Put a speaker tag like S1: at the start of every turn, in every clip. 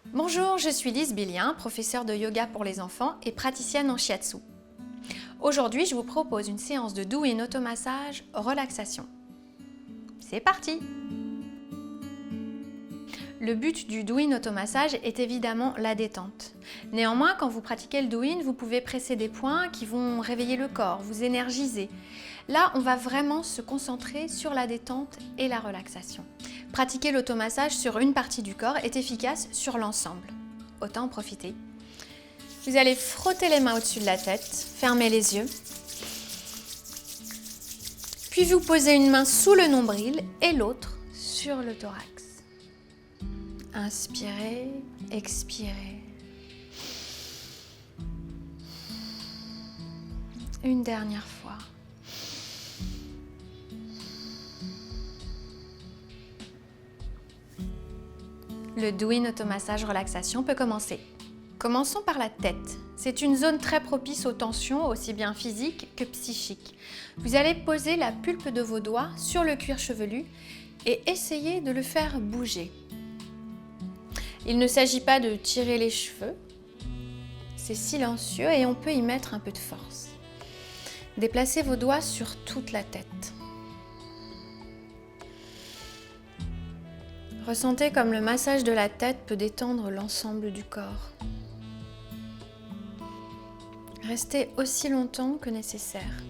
S1: Bonjour, je suis Lise Billien, professeure de yoga pour les enfants et praticienne en shiatsu. Aujourd'hui, je vous propose une séance de Do-In automassage relaxation. C'est parti! Le but du Do-In automassage est évidemment la détente. Néanmoins, quand vous pratiquez le Do-In, vous pouvez presser des points qui vont réveiller le corps, vous énergiser. Là, on va vraiment se concentrer sur la détente et la relaxation. Pratiquer l'automassage sur une partie du corps est efficace sur l'ensemble. Autant en profiter. Vous allez frotter les mains au-dessus de la tête, fermer les yeux. Puis vous posez une main sous le nombril et l'autre sur le thorax. Inspirez, expirez. Une dernière fois. Le Do-In automassage relaxation peut commencer. Commençons par la tête. C'est une zone très propice aux tensions, aussi bien physiques que psychiques. Vous allez poser la pulpe de vos doigts sur le cuir chevelu et essayer de le faire bouger. Il ne s'agit pas de tirer les cheveux, c'est silencieux et on peut y mettre un peu de force. Déplacez vos doigts sur toute la tête. Ressentez comme le massage de la tête peut détendre l'ensemble du corps. Restez aussi longtemps que nécessaire.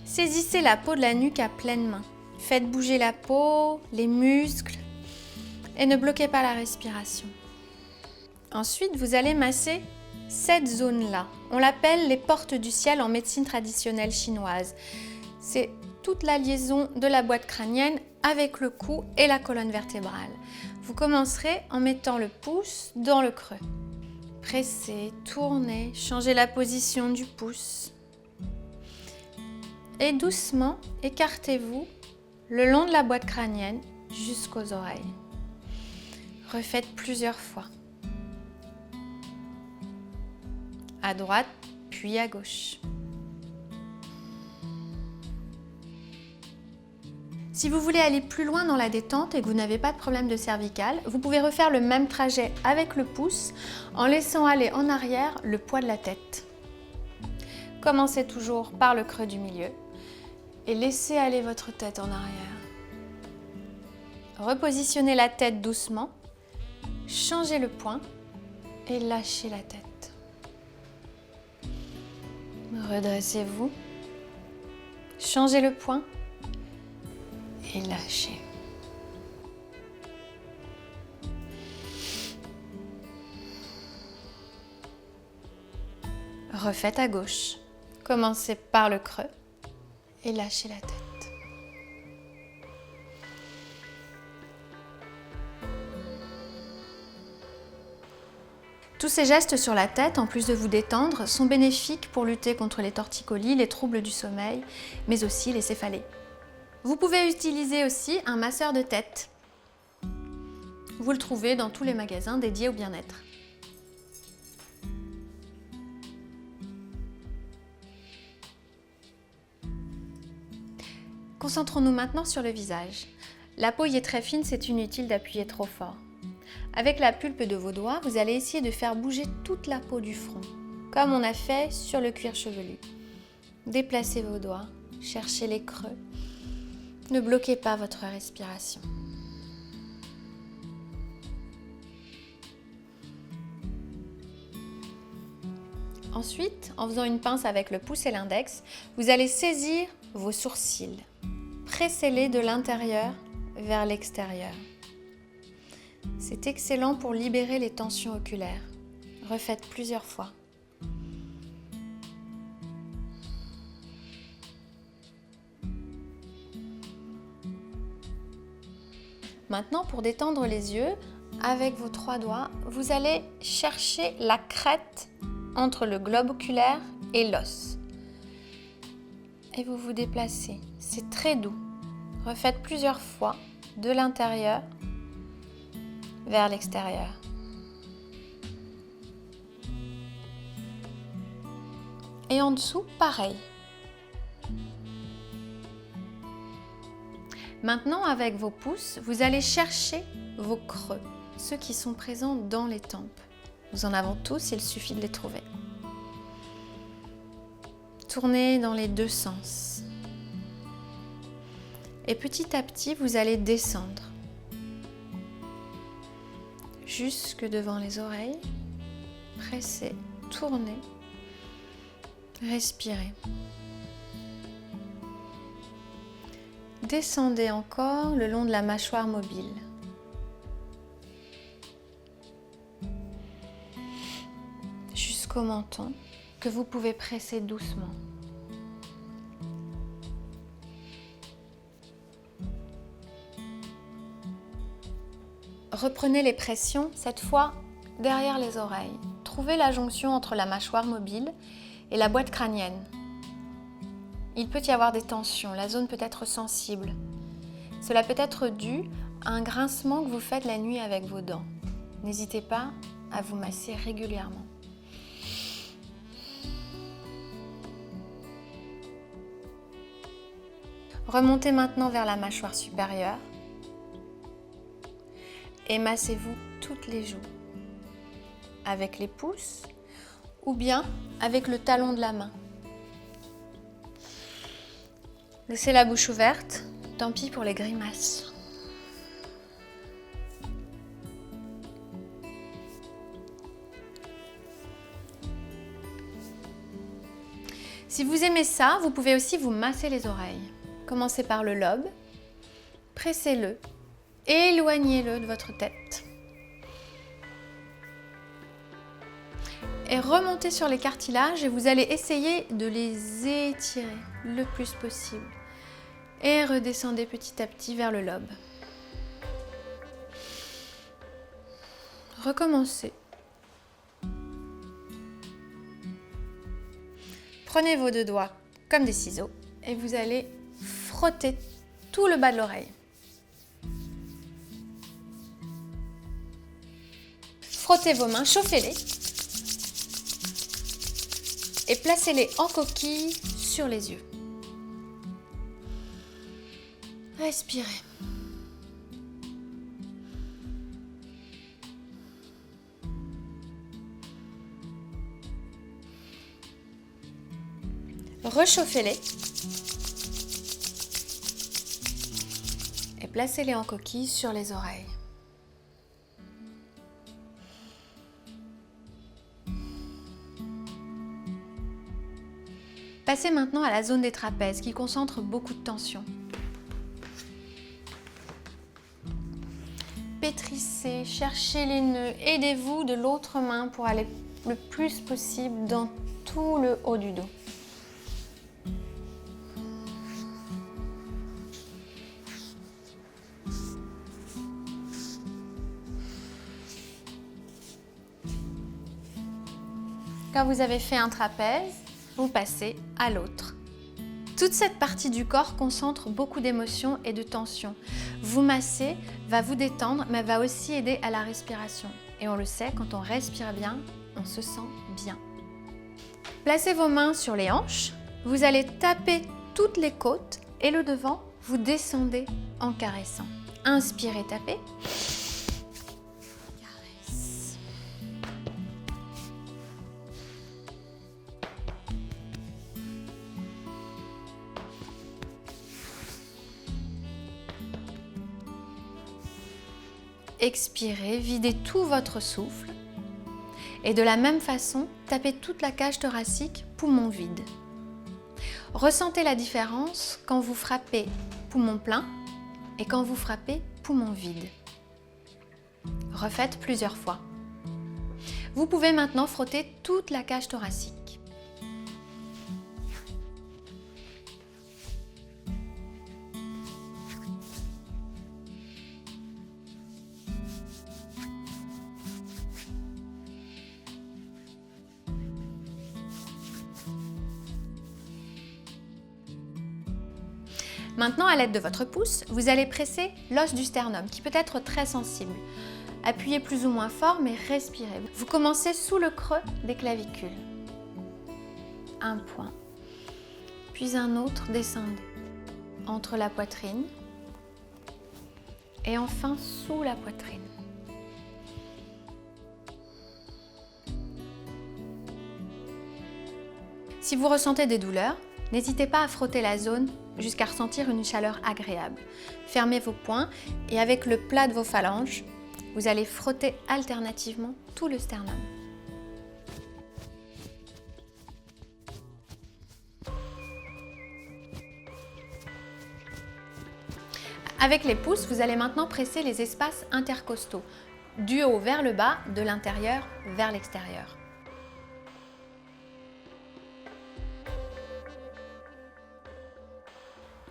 S1: Saisissez la peau de la nuque à pleine main. Faites bouger la peau, les muscles et ne bloquez pas la respiration. Ensuite, vous allez masser cette zone-là. On l'appelle les portes du ciel en médecine traditionnelle chinoise. C'est toute la liaison de la boîte crânienne avec le cou et la colonne vertébrale. Vous commencerez en mettant le pouce dans le creux. Pressez, tournez, changez la position du pouce. Et doucement, écartez-vous le long de la boîte crânienne jusqu'aux oreilles. Refaites plusieurs fois. À droite, puis à gauche. Si vous voulez aller plus loin dans la détente et que vous n'avez pas de problème de cervicale, vous pouvez refaire le même trajet avec le pouce en laissant aller en arrière le poids de la tête. Commencez toujours par le creux du milieu et laissez aller votre tête en arrière. Repositionnez la tête doucement, changez le point et lâchez la tête. Redressez-vous, changez le point et lâchez. Refaites à gauche. Commencez par le creux et lâchez la tête. Tous ces gestes sur la tête, en plus de vous détendre, sont bénéfiques pour lutter contre les torticolis, les troubles du sommeil, mais aussi les céphalées. Vous pouvez utiliser aussi un masseur de tête. Vous le trouvez dans tous les magasins dédiés au bien-être. Concentrons-nous maintenant sur le visage. La peau y est très fine, c'est inutile d'appuyer trop fort. Avec la pulpe de vos doigts, vous allez essayer de faire bouger toute la peau du front, comme on a fait sur le cuir chevelu. Déplacez vos doigts, cherchez les creux. Ne bloquez pas votre respiration. Ensuite, en faisant une pince avec le pouce et l'index, vous allez saisir vos sourcils. Pressez-les de l'intérieur vers l'extérieur. C'est excellent pour libérer les tensions oculaires. Refaites plusieurs fois. Maintenant, pour détendre les yeux, avec vos 3 doigts, vous allez chercher la crête entre le globe oculaire et l'os. Et vous vous déplacez. C'est très doux. Refaites plusieurs fois de l'intérieur vers l'extérieur. Et en dessous, pareil. Maintenant, avec vos pouces, vous allez chercher vos creux, ceux qui sont présents dans les tempes. Nous en avons tous, il suffit de les trouver. Tournez dans les deux sens. Et petit à petit, vous allez descendre jusque devant les oreilles. Pressez, tournez, respirez. Descendez encore le long de la mâchoire mobile. Jusqu'au menton, que vous pouvez presser doucement. Reprenez les pressions, cette fois derrière les oreilles. Trouvez la jonction entre la mâchoire mobile et la boîte crânienne. Il peut y avoir des tensions, la zone peut être sensible. Cela peut être dû à un grincement que vous faites la nuit avec vos dents. N'hésitez pas à vous masser régulièrement. Remontez maintenant vers la mâchoire supérieure et massez-vous toutes les joues avec les pouces ou bien avec le talon de la main. Laissez la bouche ouverte, tant pis pour les grimaces. Si vous aimez ça, vous pouvez aussi vous masser les oreilles. Commencez par le lobe, pressez-le, éloignez-le de votre tête. Et remontez sur les cartilages et vous allez essayer de les étirer le plus possible. Et redescendez petit à petit vers le lobe. Recommencez. Prenez vos deux doigts comme des ciseaux et vous allez frotter tout le bas de l'oreille. Frottez vos mains, chauffez-les et placez-les en coquille sur les yeux. Respirez. Rechauffez-les et placez-les en coquille sur les oreilles. Passez maintenant à la zone des trapèzes qui concentre beaucoup de tension. Pétrissez, cherchez les nœuds, aidez-vous de l'autre main pour aller le plus possible dans tout le haut du dos. Quand vous avez fait un trapèze, vous passez à l'autre. Toute cette partie du corps concentre beaucoup d'émotions et de tensions. Vous masser va vous détendre, mais va aussi aider à la respiration. Et on le sait, quand on respire bien, on se sent bien. Placez vos mains sur les hanches. Vous allez taper toutes les côtes et le devant, vous descendez en caressant. Inspirez, tapez. Caresse. Expirez, videz tout votre souffle. Et de la même façon, tapez toute la cage thoracique, poumon vide. Ressentez la différence quand vous frappez poumon plein et quand vous frappez poumon vide. Refaites plusieurs fois. Vous pouvez maintenant frotter toute la cage thoracique. Maintenant, à l'aide de votre pouce, vous allez presser l'os du sternum qui peut être très sensible. Appuyez plus ou moins fort, mais respirez. Vous commencez sous le creux des clavicules. Un point, puis un autre, descendez. Entre la poitrine et enfin sous la poitrine. Si vous ressentez des douleurs, n'hésitez pas à frotter la zone jusqu'à ressentir une chaleur agréable. Fermez vos poings et avec le plat de vos phalanges, vous allez frotter alternativement tout le sternum. Avec les pouces, vous allez maintenant presser les espaces intercostaux, du haut vers le bas, de l'intérieur vers l'extérieur.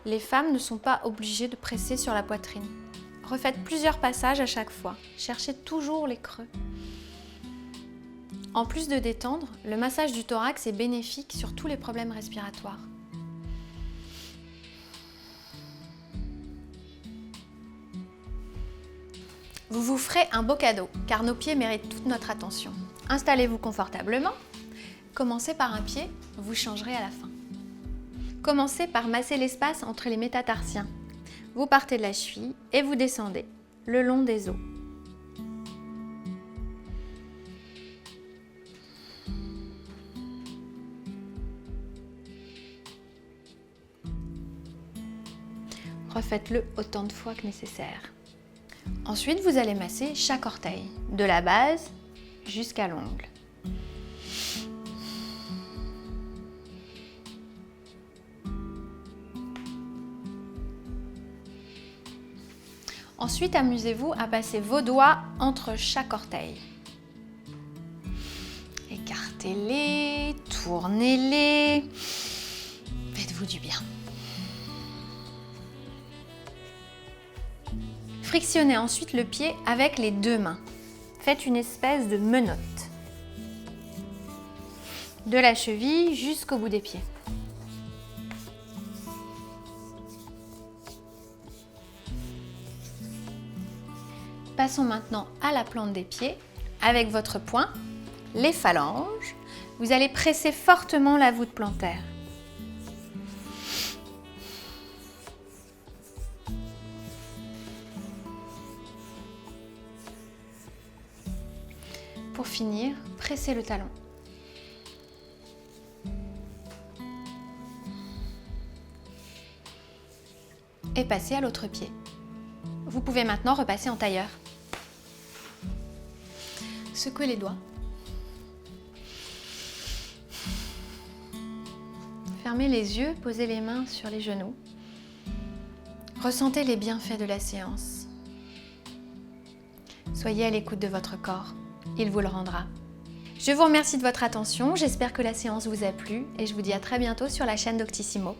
S1: Les femmes ne sont pas obligées de presser sur la poitrine. Refaites plusieurs passages à chaque fois. Cherchez toujours les creux. En plus de détendre, le massage du thorax est bénéfique sur tous les problèmes respiratoires. Vous vous ferez un beau cadeau, car nos pieds méritent toute notre attention. Installez-vous confortablement. Commencez par un pied, vous changerez à la fin. Commencez par masser l'espace entre les métatarsiens. Vous partez de la cheville et vous descendez le long des os. Refaites-le autant de fois que nécessaire. Ensuite, vous allez masser chaque orteil, de la base jusqu'à l'ongle. Ensuite, amusez-vous à passer vos doigts entre chaque orteil. Écartez-les, tournez-les, faites-vous du bien. Frictionnez ensuite le pied avec les deux mains. Faites une espèce de menotte. De la cheville jusqu'au bout des pieds. Passons maintenant à la plante des pieds. Avec votre poing, les phalanges, vous allez presser fortement la voûte plantaire. Pour finir, pressez le talon. Et passez à l'autre pied. Vous pouvez maintenant repasser en tailleur. Secouez les doigts. Fermez les yeux, posez les mains sur les genoux. Ressentez les bienfaits de la séance. Soyez à l'écoute de votre corps, il vous le rendra. Je vous remercie de votre attention, j'espère que la séance vous a plu et je vous dis à très bientôt sur la chaîne Doctissimo.